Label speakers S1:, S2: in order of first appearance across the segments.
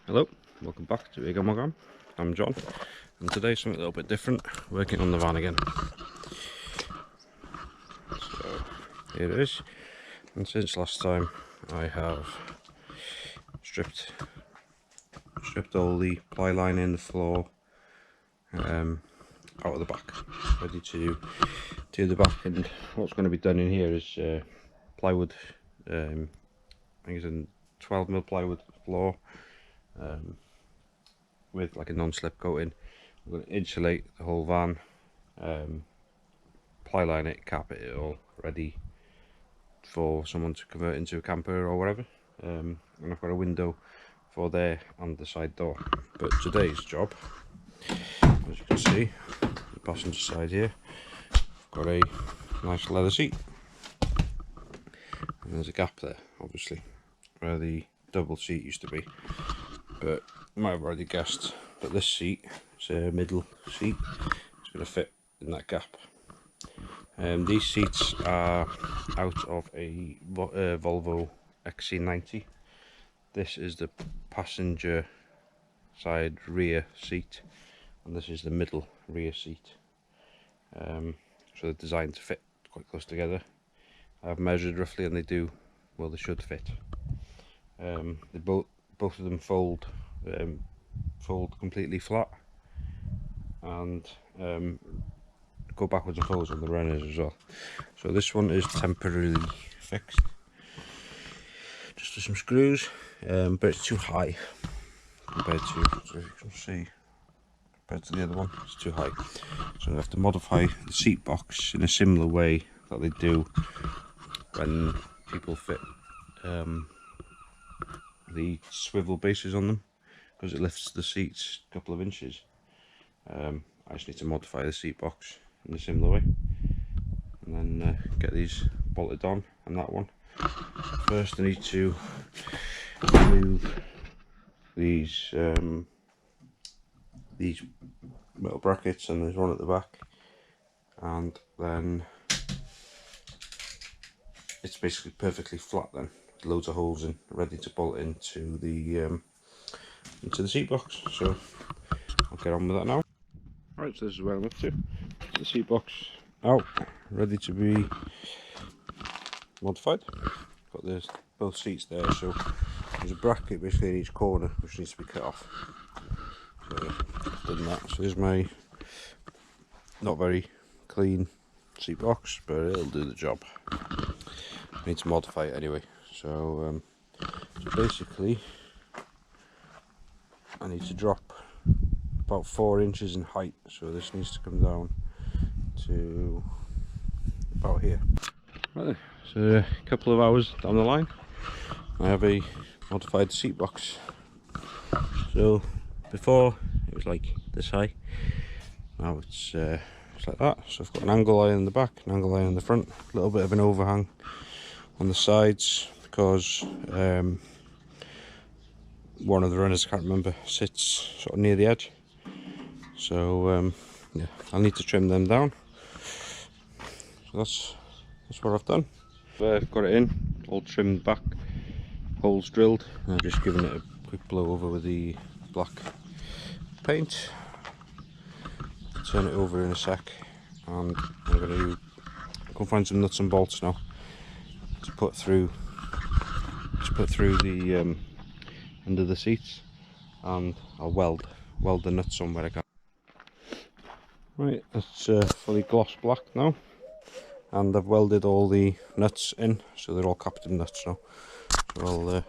S1: Hello, welcome back to Egan. I'm John, and today something a little bit different, working on the van again. So here it is, and since last time I have stripped all the ply line in the floor out of the back, ready to do the back. And what's going to be done in here is plywood, I think it's a 12mm plywood floor, with like a non-slip coating. We're going to insulate the whole van, ply line it, cap it all, ready for someone to convert into a camper or whatever. And I've got a window for there and the side door. But today's job, as you can see, the passenger side here, I've got a nice leather seat, and there's a gap there, obviously, where the double seat used to be. But you might have already guessed that this seat is a middle seat. It's going to fit in that gap. These seats are out of a Volvo XC90. This is the passenger side rear seat, and this is the middle rear seat. So they're designed to fit quite close together. I've measured roughly, and they do, well, they should fit. They both of them fold completely flat, and go backwards and forwards on the runners as well. So this one is temporarily fixed, just with some screws, but it's too high compared to, so you can see, compared to the other one, it's too high. So I have to modify the seat box in a similar way that they do when people fit the swivel bases on them, because it lifts the seats a couple of inches. I just need to modify the seat box in a similar way, and then get these bolted on. And that one, first I need to remove these metal brackets, and there's one at the back, and then it's basically perfectly flat then, with loads of holes in, ready to bolt into the seat box. So I'll get on with that now. Right, so this is where I'm up to. The seat box out, ready to be modified. Got this, both seats there, so there's a bracket basically in each corner which needs to be cut off. So I've done that. So here's my not very clean seat box, but it'll do the job. I need to modify it anyway. So basically I need to drop about 4 inches in height, so this needs to come down to about here. Right, so a couple of hours down the line, I have a modified seat box. So before it was like this high, now it's like that. So I've got an angle line in the back, an angle line in the front, a little bit of an overhang on the sides, because one of the runners, I can't remember, sits sort of near the edge. So yeah, I'll need to trim them down. So that's what I've done. I've got it in, all trimmed back, holes drilled. I've just given it a quick blow over with the black paint. Turn it over in a sec, and I'm going to go find some nuts and bolts now to put through the under the seats, and I'll weld the nuts on where I can. Right, that's fully gloss black now, and I've welded all the nuts in, so they're all captain nuts now. So I'll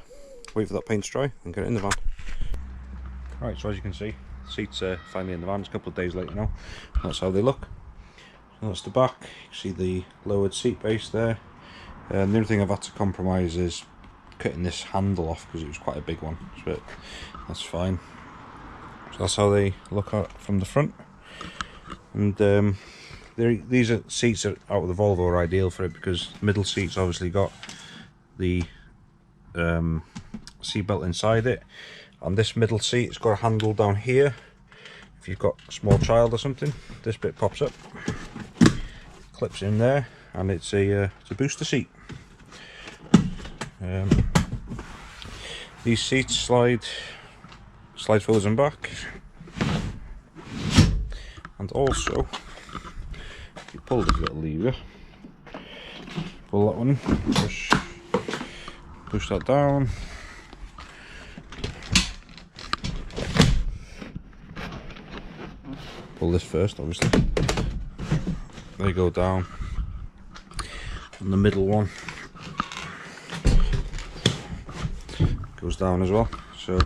S1: wait for that paint to dry and get it in the van. Right, so as you can see, the seats are finally in the van. It's a couple of days later now. That's how they look. So that's the back. You can see the lowered seat base there. The only thing I've had to compromise is cutting this handle off, because it was quite a big one, but that's fine. So that's how they look out from the front. And these seats out of the Volvo are ideal for it, because the middle seat's obviously got the seat belt inside it. On this middle seat, it's got a handle down here. If you've got a small child or something, this bit pops up, clips in there, and it's a booster seat. These seats slide slides forwards and back, and also you pull this little lever, pull that one in, push that down, pull this first obviously, they go down, and the middle one goes down as well. So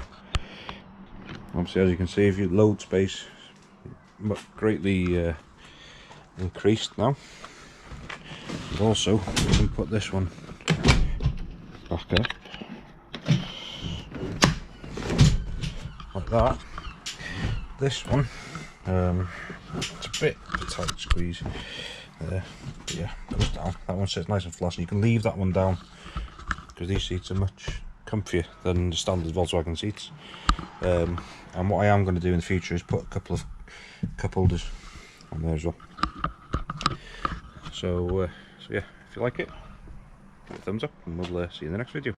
S1: obviously, as you can see, if you load space greatly increased now. And also we can put this one back up like that. This one it's a bit of a tight squeeze there, but yeah, goes down. That one sits nice and flush, and you can leave that one down because these seats are much comfier than the standard Volkswagen seats. And what I am going to do in the future is put a couple of cup holders on there as well. So yeah, if you like it, give it a thumbs up, and we'll see you in the next video.